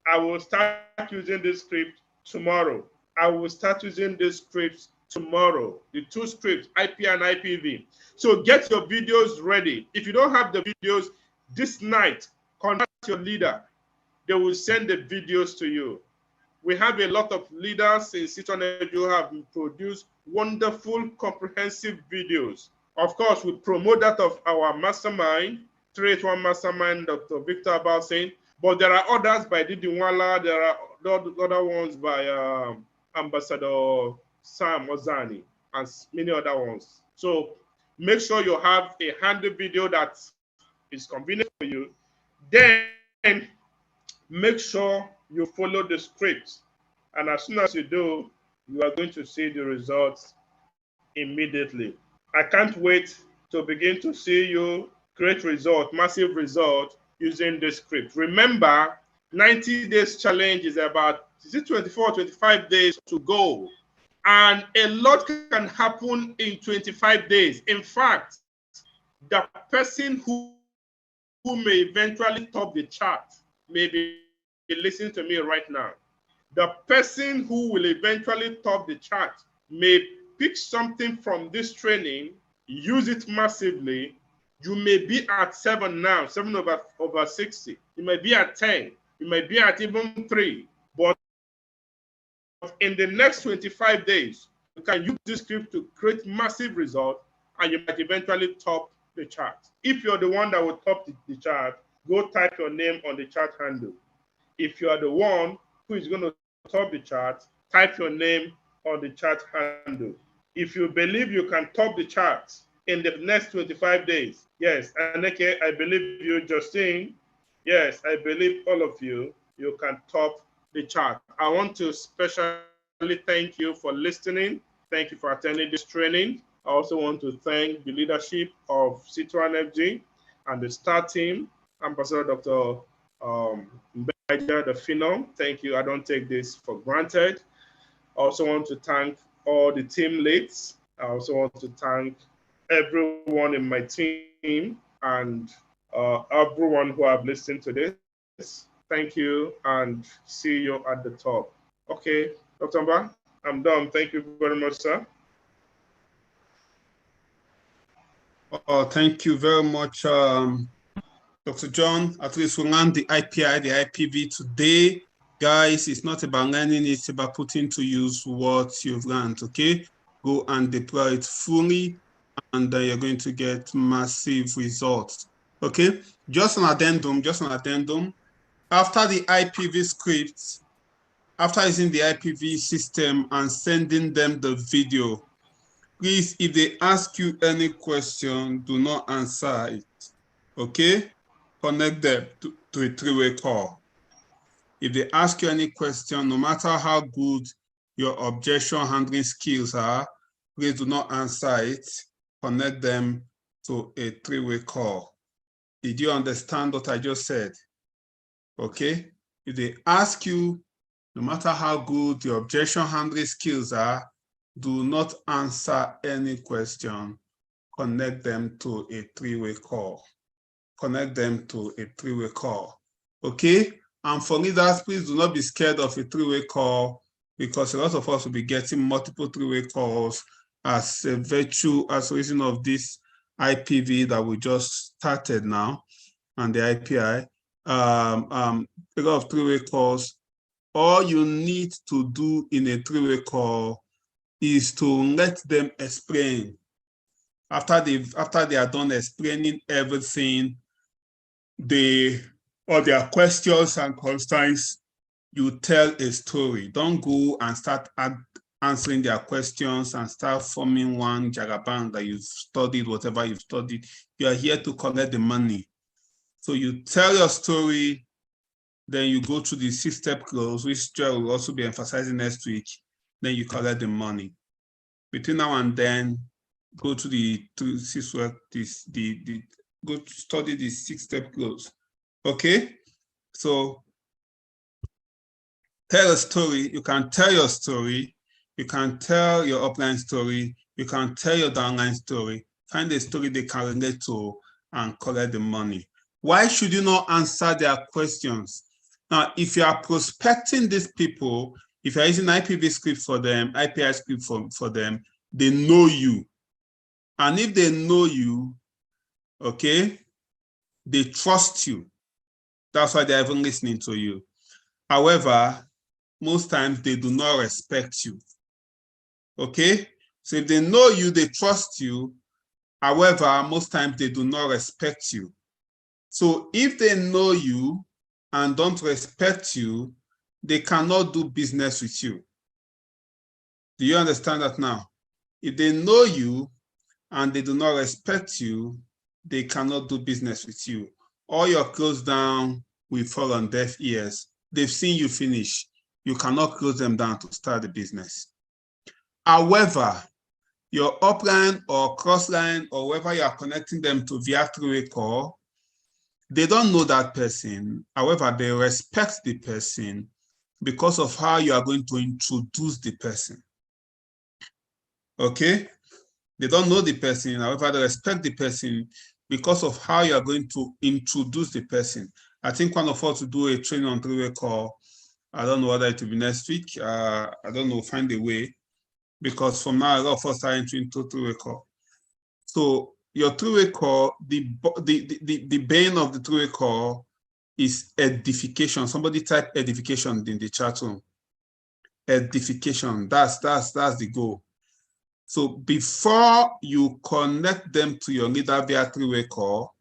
I will start using this script tomorrow. I will start using this script tomorrow. The two scripts, IP and IPV. So get your videos ready. If you don't have the videos this night, contact your leader. They will send the videos to you. We have a lot of leaders in Citron who have produced wonderful, comprehensive videos. Of course, we promote that of our mastermind, 381 Mastermind, Dr. Victor Abalsin, but there are others by Didi Nwala, there are other ones by Ambassador Sam Ozani, and many other ones. So make sure you have a handy video that is convenient for you. Then make sure you follow the script. And as soon as you do, you are going to see the results immediately. I can't wait to begin to see you create result, massive result using this script. Remember, 90 days challenge is about, is it 24, 25 days to go? And a lot can happen in 25 days. In fact, the person who may eventually top the chart may be listening to me right now. The person who will eventually top the chart may pick something from this training, use it massively. You may be at 7 now, 7 over 60. You may be at 10. You may be at even 3. But in the next 25 days, you can use this script to create massive results, and you might eventually top the chart. If you're the one that will top the chart, go type your name on the chart handle. If you are the one who is going to top the chart, type your name on the chart handle. If you believe you can top the chart in the next 25 days, yes, Aneke, I believe you, Justine, yes, I believe all of you, you can top the chart. I want to especially thank you for listening. Thank you for attending this training. I also want to thank the leadership of C2N FG and the STAR team, Ambassador Dr. Mbeja, the Phenom. Thank you. I don't take this for granted. I also want to thank all the team leads. I also want to thank everyone in my team and everyone who have listened to this. Thank you and see you at the top. Okay, Dr. Mba, I'm done. Thank you very much, sir. Oh, thank you very much, Dr. John. At least we learned the IPI, the IPV today. Guys, it's not about learning, it's about putting to use what you've learned, okay? Go and deploy it fully, and then you're going to get massive results. Okay, just an addendum. After the IPV script, after using the IPV system and sending them the video, please, if they ask you any question, do not answer it. Okay, connect them to a three-way call. If they ask you any question, no matter how good your objection handling skills are, please do not answer it. Connect them to a three-way call. Did you understand what I just said? Okay. If they ask you, no matter how good your objection handling skills are, do not answer any question. Connect them to a three-way call. Connect them to a three-way call. Okay? And for leaders, please do not be scared of a three-way call, because a lot of us will be getting multiple three-way calls as a virtue, as a reason of this IPV that we just started now, and the IPI. A lot of three-way calls. All you need to do in a three-way call is to let them explain. After they are done explaining everything, all their questions and concerns, you tell a story. Don't go and start answering their questions and start forming one jagaban that you've studied, whatever you've studied. You are here to collect the money. So you tell your story, then you go to the 6-step close, which Joy will also be emphasizing next week. Then you collect the money. Between now and then, go to go to study the 6-step close. Okay, so tell a story. You can tell your story. You can tell your upline story. You can tell your downline story. Find a story they can relate to and collect the money. Why should you not answer their questions? Now, if you are prospecting these people, if you're using IPV script for them, IPI script for them, they know you. And if they know you, okay, they trust you. That's why they're even listening to you. However, most times they do not respect you. Okay? So if they know you, they trust you. However, most times they do not respect you. So if they know you and don't respect you, they cannot do business with you. Do you understand that now? If they know you and they do not respect you, they cannot do business with you. All your close down will fall on deaf ears. They've seen you finish. You cannot close them down to start the business. However, your upline or crossline or whoever you are connecting them to via three-way call, they don't know that person. However, they respect the person because of how you are going to introduce the person. Okay? They don't know the person. However, they respect the person because of how you are going to introduce the person. I think one of us will do a training on three-way call. I don't know whether it will be next week. I don't know, find a way. Because from now, a lot of us are entering into three-way call. So your three-way call, the bane of the three-way call is edification. Somebody type edification in the chat room. Edification, that's the goal. So before you connect them to your leader via three-way call,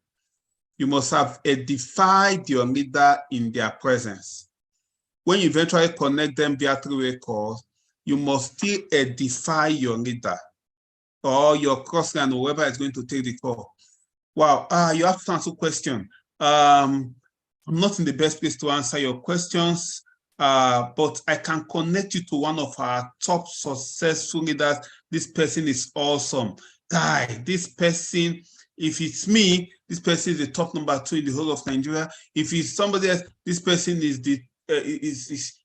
you must have edified your leader in their presence. When you eventually connect them via three-way call, you must still edify your leader or your crossline or whoever is going to take the call. Wow, you have to answer a question. I'm not in the best place to answer your questions, but I can connect you to one of our top successful leaders. This person is awesome. Guy, this person, if it's me, this person is the top number 2 in the whole of Nigeria. If it's somebody else, this person is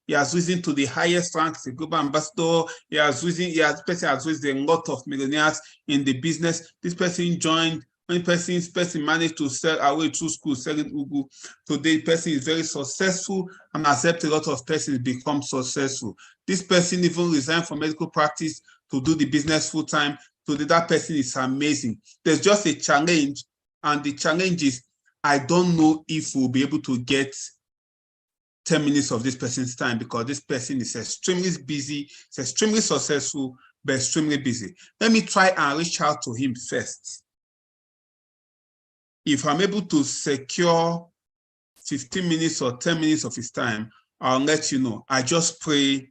he has risen to the highest rank as a global ambassador. This person has risen a lot of millionaires in the business. This person joined. When this person managed to sell away through school, selling Ugu, today the person is very successful and accept a lot of persons become successful. This person even resigned from medical practice to do the business full time. Today that person is amazing. There's just a challenge, and the challenge is I don't know if we'll be able to get 10 minutes of this person's time because this person is extremely busy, it's extremely successful, but extremely busy. Let me try and reach out to him first. If I'm able to secure 15 minutes or 10 minutes of his time, I'll let you know. I just pray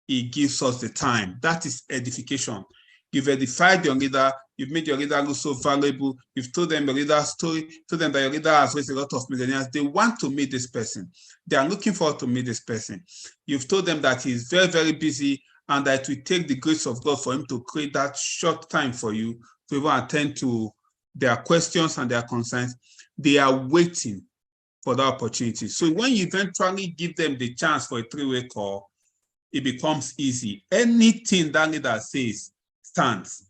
he gives us the time. That is edification. You've edified your leader. You've made your leader look so valuable. You've told them your leader's story, told them that your leader has raised a lot of millionaires. They want to meet this person. They are looking forward to meet this person. You've told them that he's very, very busy and that it will take the grace of God for him to create that short time for you to even attend to their questions and their concerns. They are waiting for that opportunity. So when you eventually give them the chance for a three-way call, it becomes easy. Anything that leader says stands.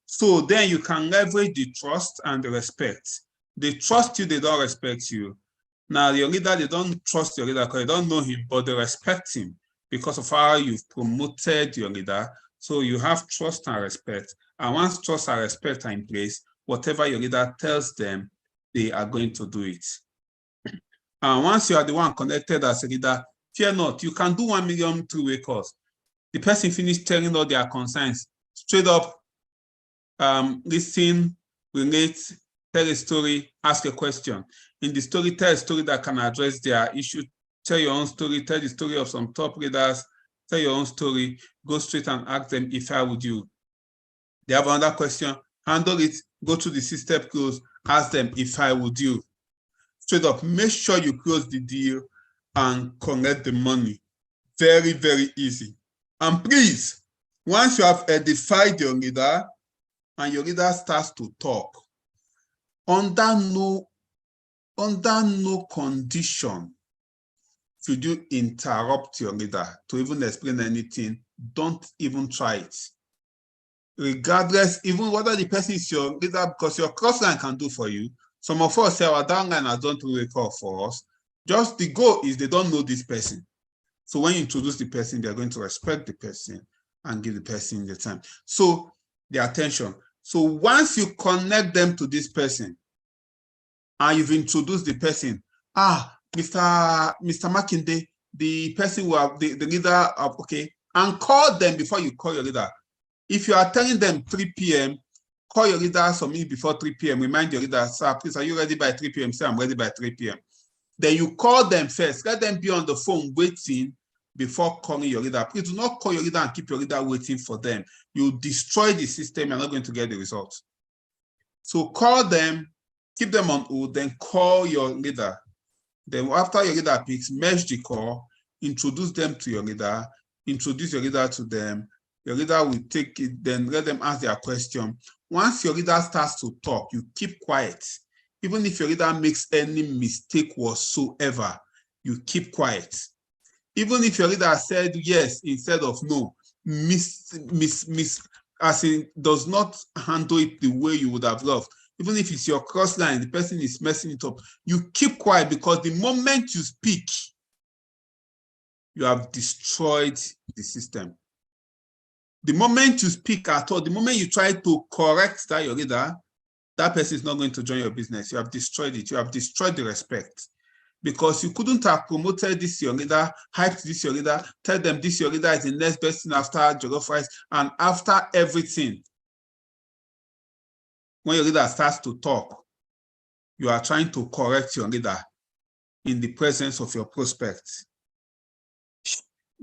So then you can leverage the trust and the respect. They trust you, they don't respect you. Now your leader, they don't trust your leader because they don't know him, but they respect him because of how you've promoted your leader. So you have trust and respect. And once trust and respect are in place, whatever your leader tells them, they are going to do it. And once you are the one connected as a leader, fear not, you can do 1 million two-way calls. The person finished telling all their concerns, straight up, listen, relate, tell a story, ask a question. In the story, tell a story that can address their issue. Tell your own story, tell the story of some top leaders, tell your own story, go straight and ask them, if I would you. They have another question, handle it, go to the system close, ask them, if I would you. Straight up, make sure you close the deal and collect the money. Very, very easy. And please, once you have edified your leader and your leader starts to talk, under no condition should you interrupt your leader to even explain anything. Don't even try it. Regardless, even whether the person is your leader, because your crossline can do for you. Some of us say our downline has done two-way call for us. Just the goal is they don't know this person. So when you introduce the person, they're going to respect the person and give the person the time. So the attention. So once you connect them to this person and you've introduced the person, Mr. Makinde, the person who have the leader of, okay, and call them before you call your leader. If you are telling them 3 p.m., call your leader some minutes before 3 p.m. Remind your leader, sir, please, are you ready by 3 p.m.? Say, I'm ready by 3 p.m. Then you call them first. Let them be on the phone waiting before calling your leader. Please do not call your leader and keep your leader waiting for them. You destroy the system. You're not going to get the results. So call them, keep them on hold, then call your leader. Then after your leader picks, merge the call, introduce them to your leader, introduce your leader to them. Your leader will take it, then let them ask their question. Once your leader starts to talk, you keep quiet. Even if your leader makes any mistake whatsoever, you keep quiet. Even if your leader said yes instead of no, as in does not handle it the way you would have loved. Even if it's your cross line, the person is messing it up, you keep quiet, because the moment you speak, you have destroyed the system. The moment you speak at all, the moment you try to correct that your leader, that person is not going to join your business. You have destroyed it. You have destroyed the respect. Because you couldn't have promoted this your leader, hyped this your leader, tell them this your leader is the next best thing after jollof rice, and after everything, when your leader starts to talk, you are trying to correct your leader in the presence of your prospects.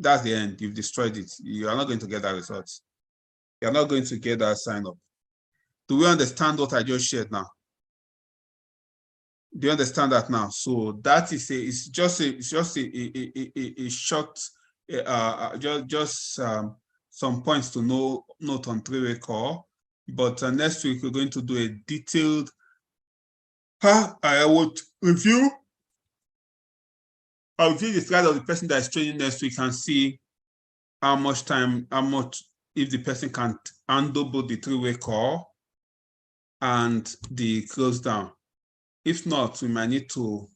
That's the end. You've destroyed it. You are not going to get that result. You are not going to get that sign up. Do we understand what I just shared now? Do you understand that now? So that is it's just a short, some points to note on three-way call. But next week we're going to do a detailed. I would review. I'll review the slide of the person that is training next week and see how much if the person can handle both the three-way call and the close down. If not, we might need to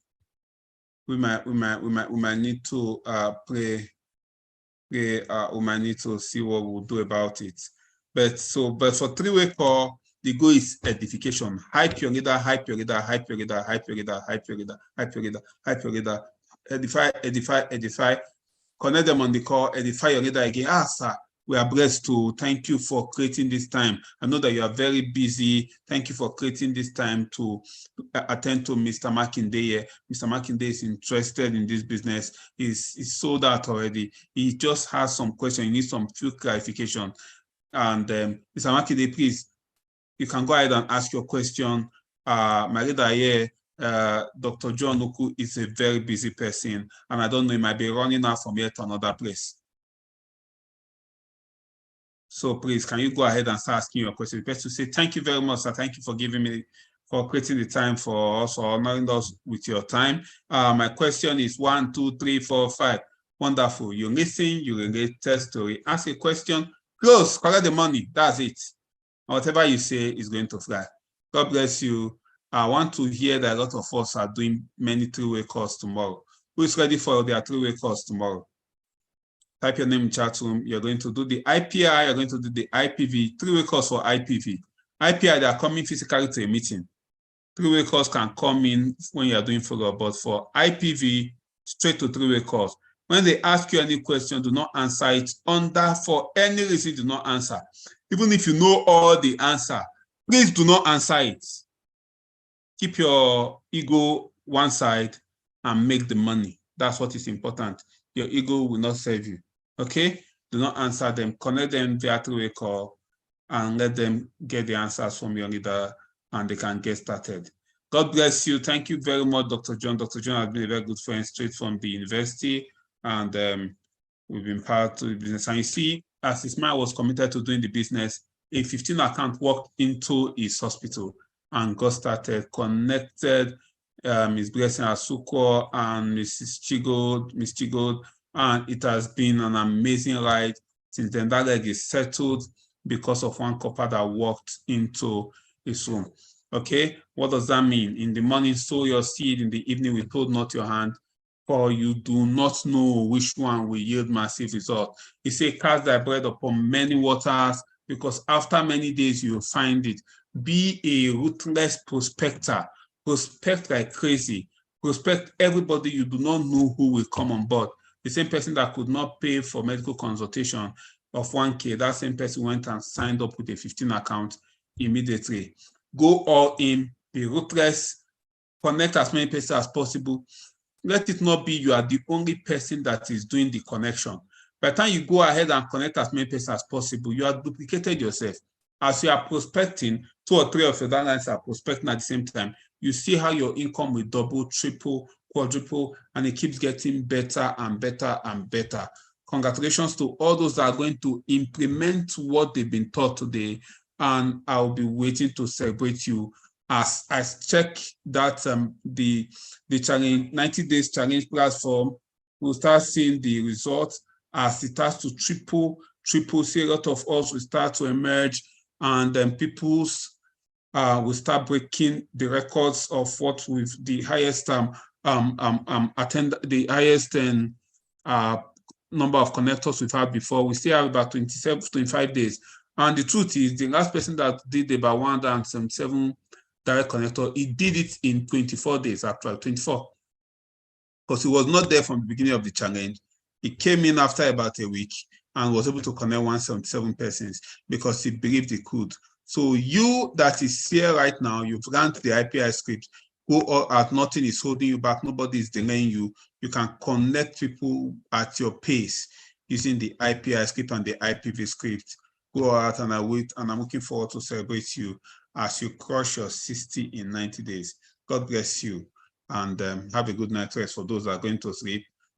we might need to we might need to see what we'll do about it. But for three-way call, the goal is edification. Hype your leader, hype your leader, hype your leader, hype your leader, hype your leader, hype your leader, hype your leader. Edify. Connect them on the call, edify your leader again. Sir, We are blessed to thank you for creating this time. I know that you are very busy. Thank you for creating this time to attend to Mr. Makinde here. Mr. Makinde is interested in this business. He's sold out already. He just has some questions. He needs some few clarification. And Mr. Makinde, please, you can go ahead and ask your question. My leader here, Dr. John Oku, is a very busy person, and I don't know, he might be running out from here to another place. So please, can you go ahead and start asking your question? Best to say thank you very much, sir. Thank you for giving me, for creating the time for us, or honoring us with your time. My question is 1, 2, 3, 4, 5. Wonderful. You listen, you relate, tell story, ask a question, close, collect the money. That's it. Whatever you say is going to fly. God bless you. I want to hear that a lot of us are doing many three-way calls tomorrow. Who is ready for their three-way calls tomorrow? Type your name in chat room. You're going to do the IPI, you're going to do the IPV, three-way calls for IPV. IPI, they are coming physically to a meeting. Three-way calls can come in when you are doing follow-up, but for IPV, straight to three-way calls. When they ask you any question, do not answer it for any reason, do not answer. Even if you know all the answer, please do not answer it. Keep your ego one side and make the money. That's what is important. Your ego will not serve you. Okay? Do not answer them. Connect them via three-way call and let them get the answers from your leader and they can get started. God bless you. Thank you very much, Dr. John. Dr. John has been a very good friend straight from the university, and we've been part of the business. And you see, as his man was committed to doing the business, a 15 account walked into his hospital and got started, connected Ms. Blessing Asuko and Miss Chigold, and it has been an amazing ride. Since then, that leg is settled because of one copper that walked into his room. Okay, what does that mean? In the morning, sow your seed. In the evening, withhold not your hand, for you do not know which one will yield massive result. He said, cast thy bread upon many waters, because after many days you will find it. Be a ruthless prospector. Prospect like crazy. Prospect everybody you do not know who will come on board. The same person that could not pay for medical consultation of 1K, that same person went and signed up with a 15 account immediately. Go all in, be ruthless, connect as many persons as possible. Let it not be you are the only person that is doing the connection. By the time you go ahead and connect as many persons as possible, you have duplicated yourself. As you are prospecting, 2 or 3 of your downlines are prospecting at the same time, you see how your income will double, triple, quadruple, and it keeps getting better and better and better. Congratulations to all those that are going to implement what they've been taught today, and I'll be waiting to celebrate you as I check that the challenge 90 days challenge platform will start seeing the results as it starts to triple. See a lot of us will start to emerge, and then people's will start breaking the records of what with the highest the highest number of connectors we've had before. We still have about 25 days. And the truth is, the last person that did about 177 direct connector, he did it in 24 days, actually, 24. Because he was not there from the beginning of the challenge. He came in after about a week and was able to connect 177 persons because he believed he could. So you that is here right now, you've learned the IPI script, go all out, nothing is holding you back, nobody is delaying you. You can connect people at your pace using the IPI script and the IPV script. Go out and I wait, and I'm looking forward to celebrate you as you crush your 60 in 90 days. God bless you, and have a good night rest for those that are going to sleep.